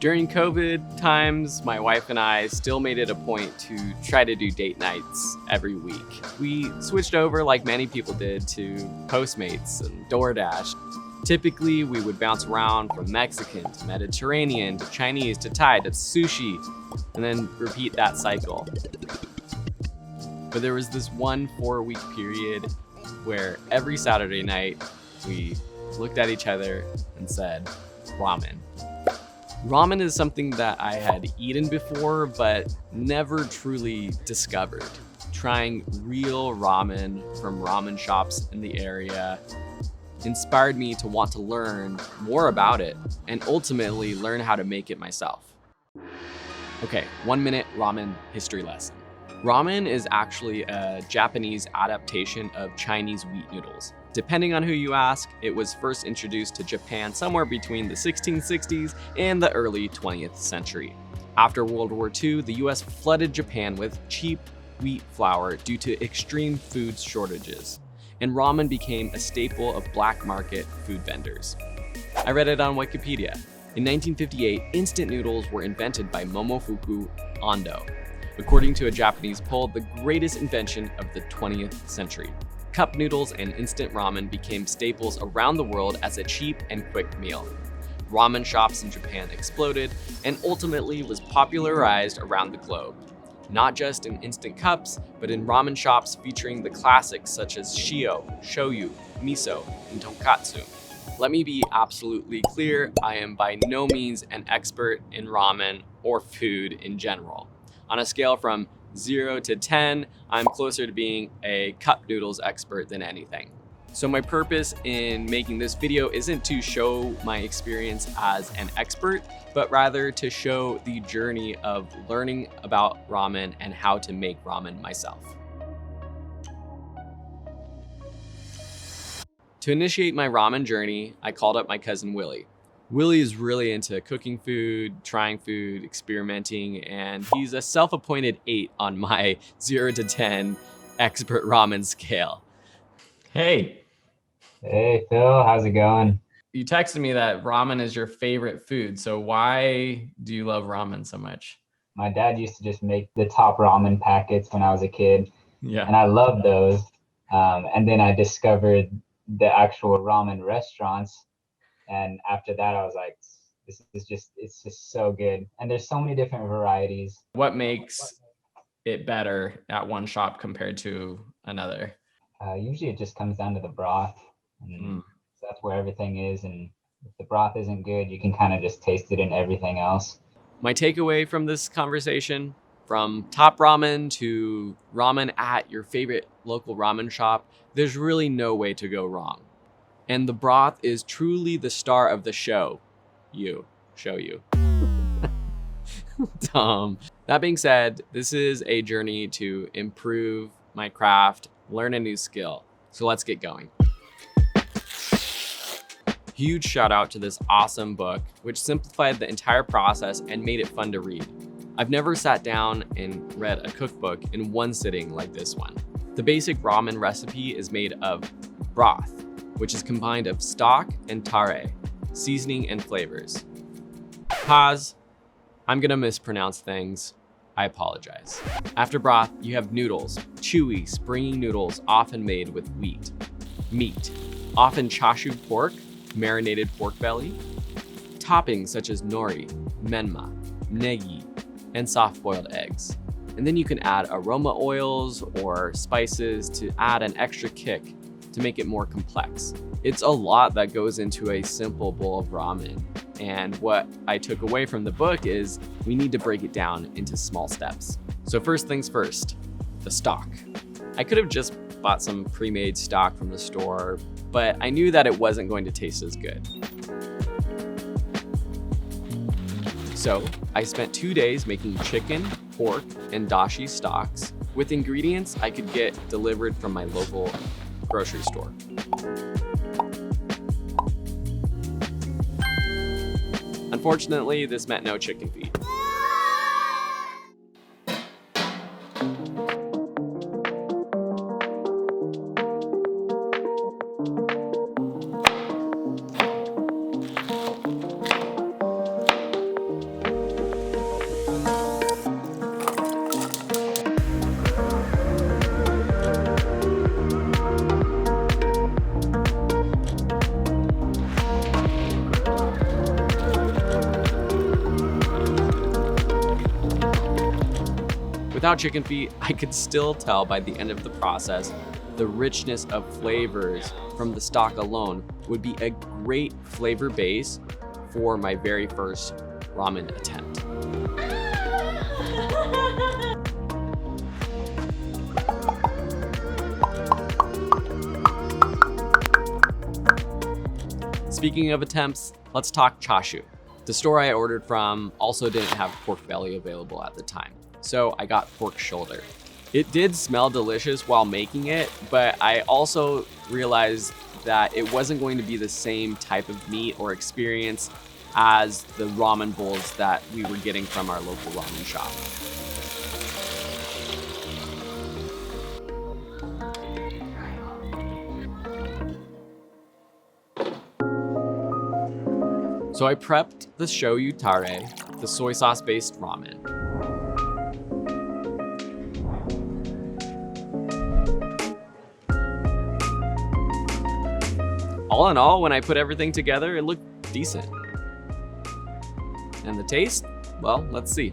During COVID times, my wife and I still made it a point to try to do date nights every week. We switched over, like many people did, to Postmates and DoorDash. Typically, we would bounce around from Mexican to Mediterranean to Chinese to Thai to sushi, and then repeat that cycle. But there was this 1 4-week period where every Saturday night we looked at each other and said, ramen. Ramen is something that I had eaten before, but never truly discovered. Trying real ramen from ramen shops in the area inspired me to want to learn more about it and ultimately learn how to make it myself. Okay, 1-minute ramen history lesson. Ramen is actually a Japanese adaptation of Chinese wheat noodles. Depending on who you ask, it was first introduced to Japan somewhere between the 1660s and the early 20th century. After World War II, the US flooded Japan with cheap wheat flour due to extreme food shortages, and ramen became a staple of black market food vendors. I read it on Wikipedia. In 1958, instant noodles were invented by Momofuku Ando, according to a Japanese poll, the greatest invention of the 20th century. Cup noodles and instant ramen became staples around the world as a cheap and quick meal. Ramen shops in Japan exploded and ultimately was popularized around the globe, not just in instant cups, but in ramen shops featuring the classics such as shio, shoyu, miso, and tonkatsu. Let me be absolutely clear, I am by no means an expert in ramen or food in general. On a scale from 0 to 10, I'm closer to being a cup noodles expert than anything. So my purpose in making this video isn't to show my experience as an expert, but rather to show the journey of learning about ramen and how to make ramen myself. To initiate my ramen journey, I called up my cousin Willy. Willy is really into cooking food, trying food, experimenting, and he's a self-appointed 8 on my 0 to 10 expert ramen scale. Hey. Hey, Phil, how's it going? You texted me that ramen is your favorite food. So why do you love ramen so much? My dad used to just make the top ramen packets when I was a kid, Yeah. and I loved those. And then I discovered the actual ramen restaurants. And after that, I was like, it's just so good. And there's so many different varieties. What makes it better at one shop compared to another? Usually it just comes down to the broth. And so that's where everything is. And if the broth isn't good, you can kind of just taste it in everything else. My takeaway from this conversation, from top ramen to ramen at your favorite local ramen shop, there's really no way to go wrong. And the broth is truly the star of the show. Show you. Dumb. That being said, this is a journey to improve my craft, learn a new skill. So let's get going. Huge shout out to this awesome book, which simplified the entire process and made it fun to read. I've never sat down and read a cookbook in one sitting like this one. The basic ramen recipe is made of broth, which is combined of stock and tare, seasoning and flavors. Pause. I'm gonna mispronounce things. I apologize. After broth, you have noodles, chewy, springy noodles often made with wheat. Meat, often chashu pork, marinated pork belly. Toppings such as nori, menma, negi, and soft-boiled eggs. And then you can add aroma oils or spices to add an extra kick to make it more complex. It's a lot that goes into a simple bowl of ramen. And what I took away from the book is we need to break it down into small steps. So first things first, the stock. I could have just bought some pre-made stock from the store, but I knew that it wasn't going to taste as good. So I spent 2 days making chicken, pork, and dashi stocks with ingredients I could get delivered from my local grocery store. Unfortunately, this meant no chicken feet. Without chicken feet, I could still tell by the end of the process the richness of flavors from the stock alone would be a great flavor base for my very first ramen attempt. Speaking of attempts, let's talk chashu. The store I ordered from also didn't have pork belly available at the time, so I got pork shoulder. It did smell delicious while making it, but I also realized that it wasn't going to be the same type of meat or experience as the ramen bowls that we were getting from our local ramen shop. So I prepped the shoyu tare, the soy sauce based ramen. All in all, when I put everything together, it looked decent. And the taste? Well, let's see.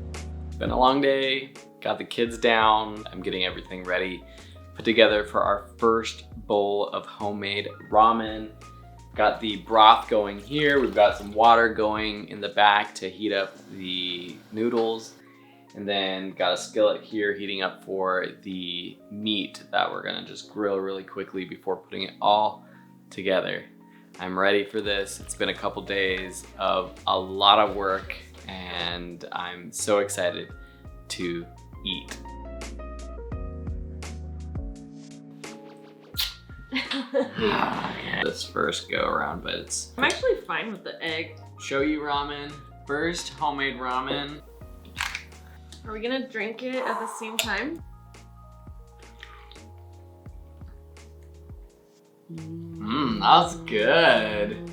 Been a long day, got the kids down. I'm getting everything ready, put together for our first bowl of homemade ramen. Got the broth going here. We've got some water going in the back to heat up the noodles. And then got a skillet here heating up for the meat that we're gonna just grill really quickly before putting it all together. I'm ready for this. It's been a couple days of a lot of work and I'm so excited to eat. This first go around, but it's... I'm actually fine with the egg. Shoyu ramen, first homemade ramen. Are we gonna drink it at the same time? That's good.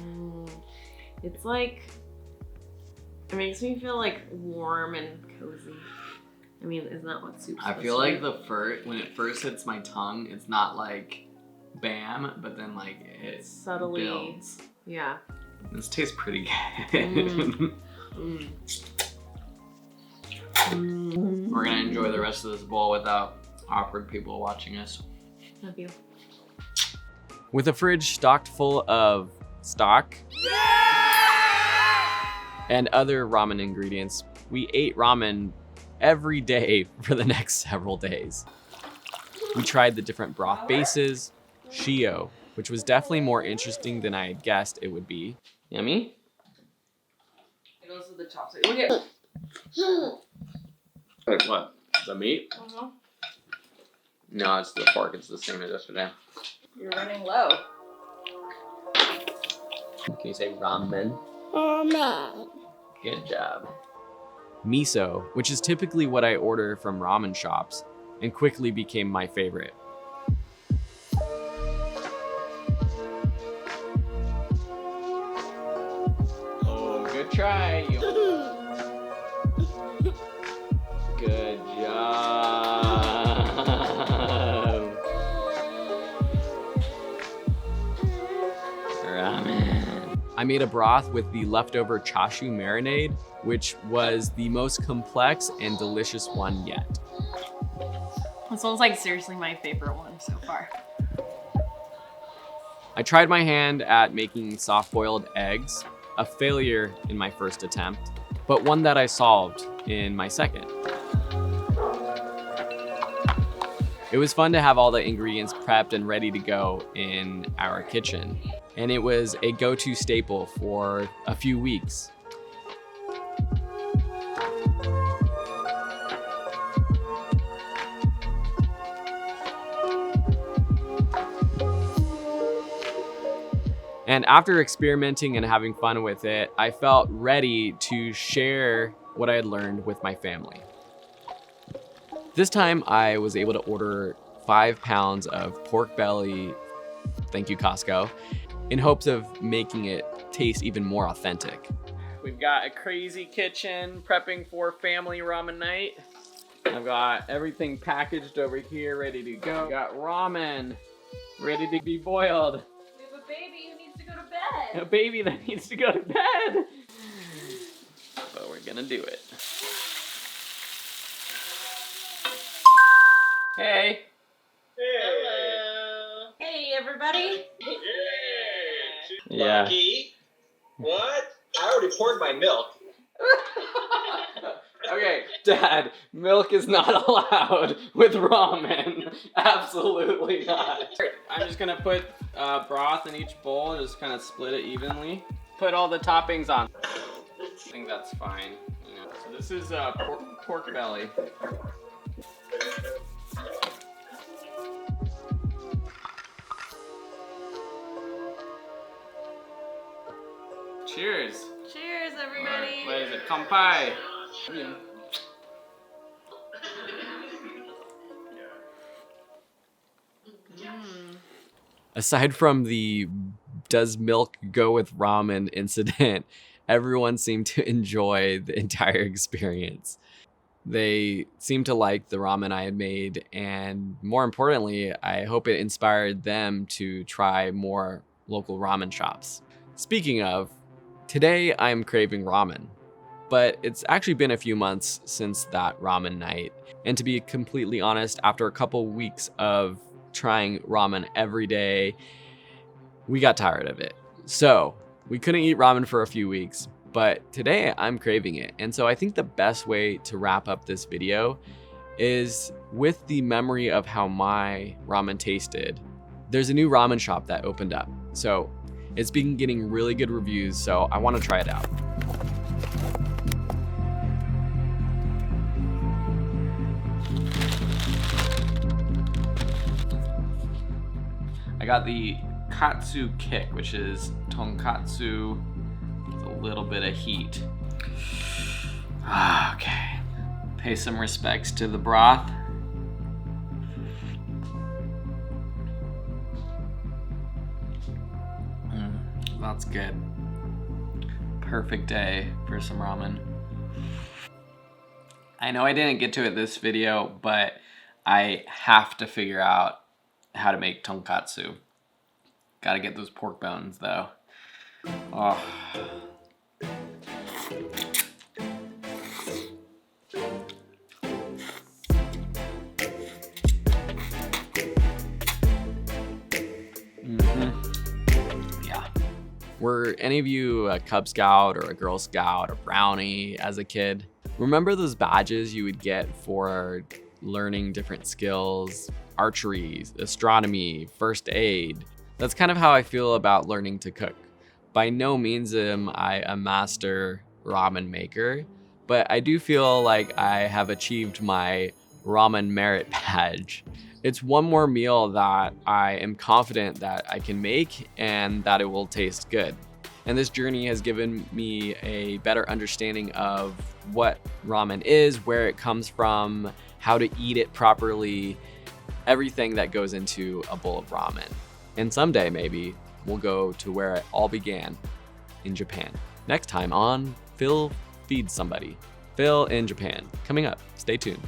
It's like, it makes me feel like warm and cozy. I mean, isn't that what soup's I feel like when it first hits my tongue, it's not like bam, but then like it subtly builds. Yeah. This tastes pretty good. We're gonna enjoy the rest of this bowl without awkward people watching us. Love you. With a fridge stocked full of stock and other ramen ingredients, we ate ramen every day for the next several days. We tried the different broth bases, shio, which was definitely more interesting than I had guessed it would be. Yummy? It goes with the chopstick. Look at. Like what? The meat? No, it's the pork. It's the same as yesterday. You're running low. Can you say ramen? Ramen. Good job. Miso, which is typically what I order from ramen shops, and quickly became my favorite. Oh, good try. Good job. Ramen. I made a broth with the leftover chashu marinade, which was the most complex and delicious one yet. This one's like seriously my favorite one so far. I tried my hand at making soft-boiled eggs, a failure in my first attempt, but one that I solved in my second. It was fun to have all the ingredients prepped and ready to go in our kitchen, and it was a go-to staple for a few weeks. And after experimenting and having fun with it, I felt ready to share what I had learned with my family. This time I was able to order 5 pounds of pork belly, thank you Costco, in hopes of making it taste even more authentic. We've got a crazy kitchen prepping for family ramen night. I've got everything packaged over here, ready to go. Got ramen, ready to be boiled. We have a baby who needs to go to bed. A baby that needs to go to bed. But we're gonna do it. Hey. Hello. Hey, everybody. Yeah. Lucky. What? I already poured my milk. Okay, Dad, milk is not allowed with ramen. Absolutely not. I'm just gonna put broth in each bowl, just kind of split it evenly. Put all the toppings on. I think that's fine. Yeah. So this is pork belly. Cheers. Cheers, everybody. What is it? Kanpai. Aside from the does milk go with ramen incident, everyone seemed to enjoy the entire experience. They seemed to like the ramen I had made, and more importantly, I hope it inspired them to try more local ramen shops. Speaking of, today I'm craving ramen, but it's actually been a few months since that ramen night. And to be completely honest, after a couple weeks of trying ramen every day, we got tired of it. So we couldn't eat ramen for a few weeks, but today I'm craving it. And so I think the best way to wrap up this video is with the memory of how my ramen tasted. There's a new ramen shop that opened up. So it's been getting really good reviews, so I want to try it out. I got the katsu kick, which is tonkatsu with a little bit of heat. Okay, pay some respects to the broth. That's good. Perfect day for some ramen. I know I didn't get to it this video, but I have to figure out how to make tonkatsu. Gotta get those pork bones though. Oh. Yeah. Were any of you a Cub Scout or a Girl Scout or Brownie as a kid? Remember those badges you would get for learning different skills? Archery, astronomy, first aid. That's kind of how I feel about learning to cook. By no means am I a master ramen maker, but I do feel like I have achieved my ramen merit badge. It's one more meal that I am confident that I can make and that it will taste good. And this journey has given me a better understanding of what ramen is, where it comes from, how to eat it properly, everything that goes into a bowl of ramen. And someday maybe we'll go to where it all began, in Japan. Next time on Phil Feeds Somebody. Phil in Japan. Coming up. Stay tuned.